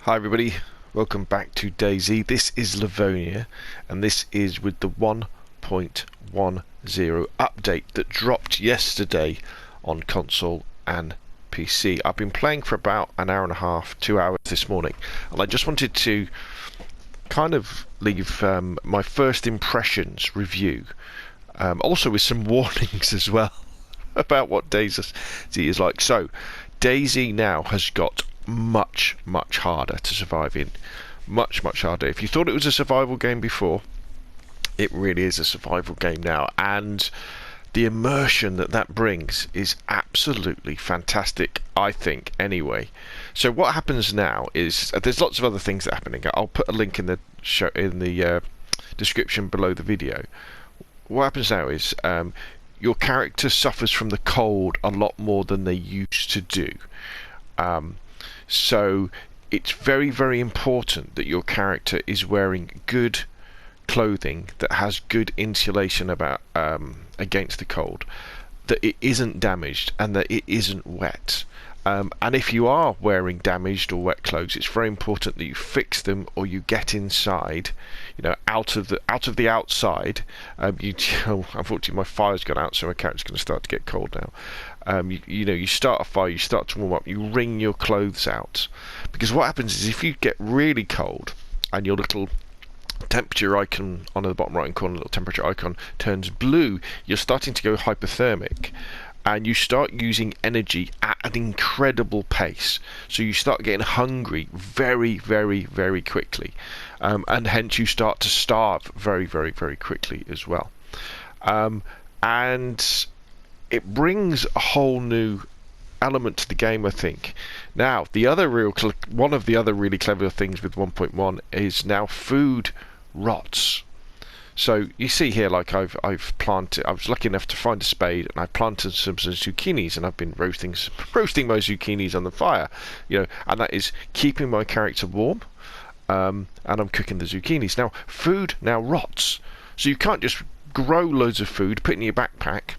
Hi everybody, welcome back to DayZ. This is Livonia and this is with the 1.10 update that dropped yesterday on console and PC. I've been playing for about an hour and a half, 2 hours this morning, and I just wanted to kind of leave my first impressions review, also with some warnings as well about what DayZ is like. So DayZ now has got much harder to survive in. Much harder. If you thought it was a survival game before, it really is a survival game now, and the immersion that brings is absolutely fantastic, I think, anyway. So what happens now is there's lots of other things that are happening. I'll put a link in the description below the video. What happens now is your character suffers from the cold a lot more than they used to do. So it's very important that your character is wearing good clothing that has good insulation against the cold, that it isn't damaged and that it isn't wet. And if you are wearing damaged or wet clothes, it's very important that you fix them or you get inside, out of the outside. Unfortunately, my fire's gone out, so my character's going to start to get cold now. You start a fire, you start to warm up, you wring your clothes out, because what happens is if you get really cold and your little temperature icon on the bottom right hand corner, little temperature icon turns blue, you're starting to go hypothermic. And you start using energy at an incredible pace, so you start getting hungry very quickly, and hence you start to starve very quickly as well. And it brings a whole new element to the game, I think. Now, one of the other really clever things with 1.1 is now food rots. So you see here, like I've planted. I was lucky enough to find a spade, and I planted some zucchinis, and I've been roasting my zucchinis on the fire, and that is keeping my character warm. And I'm cooking the zucchinis. Now, food now rots, so you can't just grow loads of food, put it in your backpack,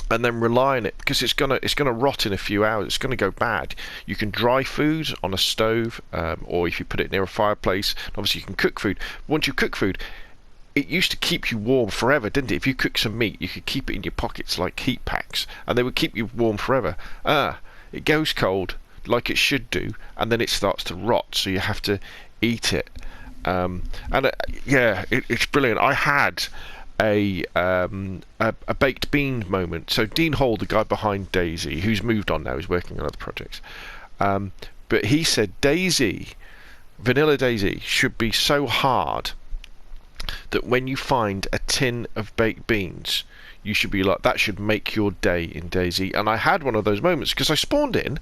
and then rely on it, because it's gonna rot in a few hours. It's gonna go bad. You can dry food on a stove, or if you put it near a fireplace. Obviously, you can cook food. Once you cook food, it used to keep you warm forever, didn't it? If you cook some meat, you could keep it in your pockets like heat packs, and they would keep you warm forever. It goes cold, like it should do, and then it starts to rot, so you have to eat it. It's brilliant. I had a baked bean moment. So Dean Hall, the guy behind DayZ, who's moved on now, he's working on other projects, but he said vanilla DayZ should be so hard that when you find a tin of baked beans, you should be like, that should make your day in DayZ. And I had one of those moments, because I spawned in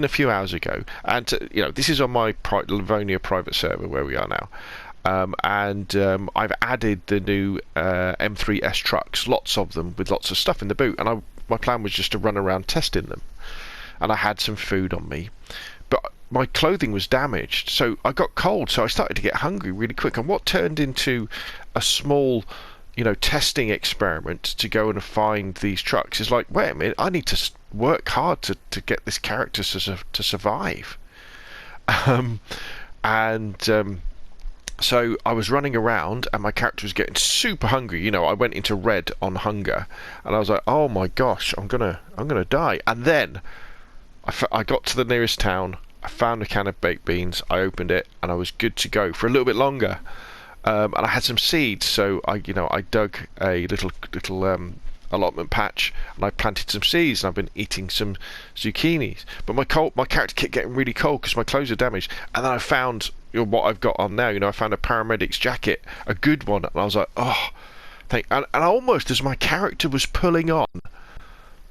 a few hours ago, and this is on my Livonia private server where we are now, I've added the new M3S trucks, lots of them with lots of stuff in the boot, and my plan was just to run around testing them, and I had some food on me, but my clothing was damaged, so I got cold, so I started to get hungry really quick. And what turned into a small, testing experiment to go and find these trucks is like, wait a minute, I need to work hard to get this character to survive. So I was running around, and my character was getting super hungry. I went into red on hunger, and I was like, oh my gosh, I'm gonna die. And then I got to the nearest town. I found a can of baked beans, I opened it, and I was good to go for a little bit longer. And I had some seeds, so I dug a little allotment patch, and I planted some seeds, and I've been eating some zucchinis. But my character kept getting really cold because my clothes are damaged. And then I found what I've got on now. I found a paramedic's jacket, a good one, and I was like, oh, and almost as my character was pulling on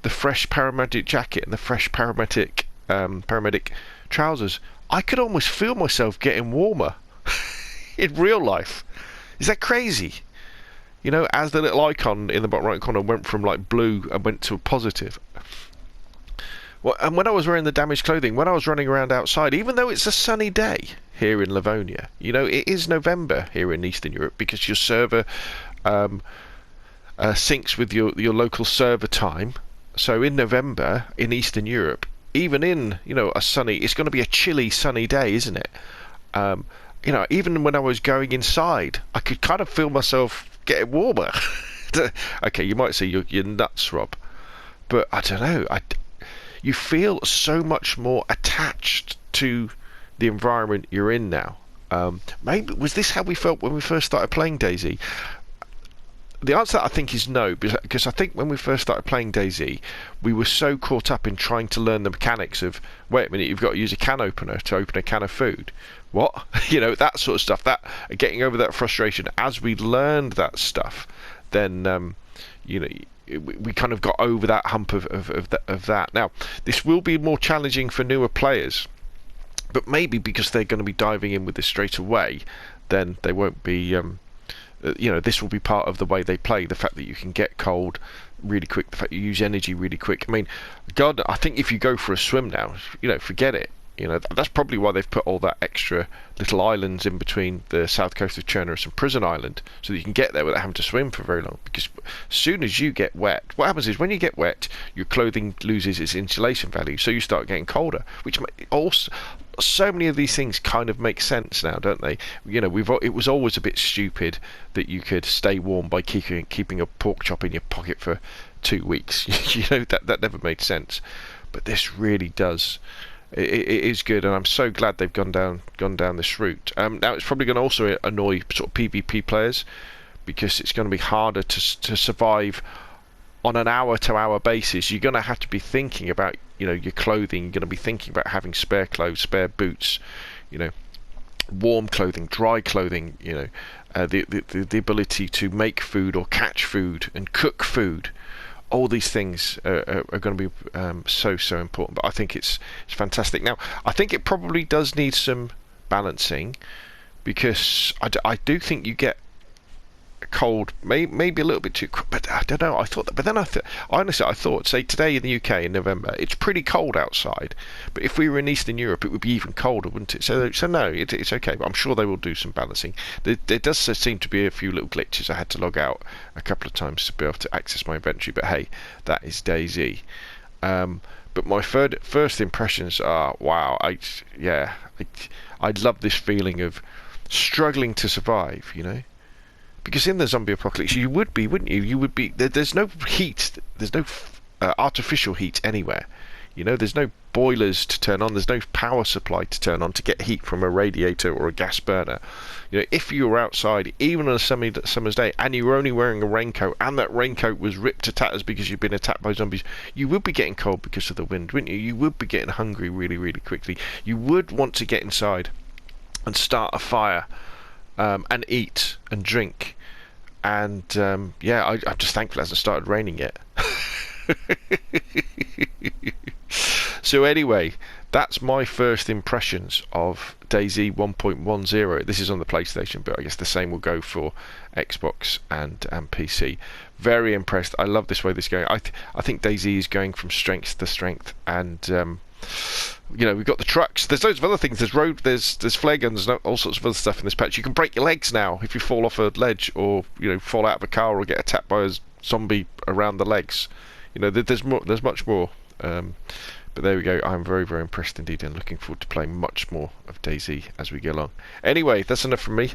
the fresh paramedic jacket and the fresh paramedic trousers, I could almost feel myself getting warmer in real life. Is that crazy? As the little icon in the bottom right corner went from like blue and went to a positive. Well, and when I was wearing the damaged clothing, when I was running around outside, even though it's a sunny day here in Livonia, it is November here in Eastern Europe, because your server syncs with your local server time. So in November in Eastern Europe, even in, you know, a sunny, it's going to be a chilly sunny day, isn't it? You know, even when I was going inside, I could kind of feel myself getting warmer. Okay, you might say you're nuts, Rob, but I don't know. You feel so much more attached to the environment you're in now. Maybe was this how we felt when we first started playing DayZ? The answer, I think, is no, because I think when we first started playing DayZ, we were so caught up in trying to learn the mechanics of, wait a minute, you've got to use a can opener to open a can of food. What? You know, that sort of stuff. That getting over that frustration as we learned that stuff, then you know, we kind of got over that hump of that. Now, this will be more challenging for newer players, but maybe because they're going to be diving in with this straight away, then they won't be. You know, this will be part of the way they play. The fact that you can get cold really quick, the fact you use energy really quick. I mean, God, I think if you go for a swim now, you know, forget it. You know, that's probably why they've put all that extra little islands in between the south coast of Chernobyl and Prison Island, so that you can get there without having to swim for very long. Because as soon as you get wet, what happens is when you get wet, your clothing loses its insulation value, so you start getting colder. Which also, so many of these things kind of make sense now, don't they? You know, it was always a bit stupid that you could stay warm by keeping a pork chop in your pocket for 2 weeks. You know, that never made sense. But this really does. It is good, and I'm so glad they've gone down this route. Now it's probably going to also annoy sort of PvP players, because it's going to be harder to survive on an hour-to-hour basis. You're going to have to be thinking about, you know, your clothing. You're going to be thinking about having spare clothes, spare boots, you know, warm clothing, dry clothing. You know, the ability to make food or catch food and cook food. All these things are going to be so important, but I think it's fantastic. Now, I think it probably does need some balancing, because I do think you get cold, maybe a little bit too quick, but I don't know. I thought that, but then honestly, I thought, say today in the UK in November, it's pretty cold outside, but if we were in Eastern Europe, it would be even colder, wouldn't it? So no, it's okay, but I'm sure they will do some balancing. There does seem to be a few little glitches. I had to log out a couple of times to be able to access my inventory, but hey, that is DayZ. But my first impressions are, wow, I love this feeling of struggling to survive, you know. Because in the zombie apocalypse, you would be, wouldn't you? You would be. There's no heat. There's no artificial heat anywhere. You know, there's no boilers to turn on. There's no power supply to turn on to get heat from a radiator or a gas burner. You know, if you were outside, even on a summer's day, and you were only wearing a raincoat, and that raincoat was ripped to tatters because you've been attacked by zombies, you would be getting cold because of the wind, wouldn't you? You would be getting hungry really, really quickly. You would want to get inside and start a fire. And eat and drink, and yeah, I'm just thankful it hasn't started raining yet. So anyway, that's my first impressions of DayZ 1.10. This is on the PlayStation, but I guess the same will go for Xbox and PC. Very impressed. I love this way this is going. I think DayZ is going from strength to strength, and you know, we've got the trucks. There's loads of other things. There's flare guns, all sorts of other stuff in this patch. You can break your legs now if you fall off a ledge, or you know, fall out of a car, or get attacked by a zombie around the legs. You know, there's more. There's much more. But there we go. I'm very, very impressed indeed, and looking forward to playing much more of DayZ as we go along. Anyway, that's enough from me.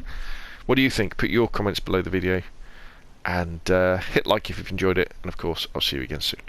What do you think? Put your comments below the video, and hit like if you've enjoyed it. And of course, I'll see you again soon.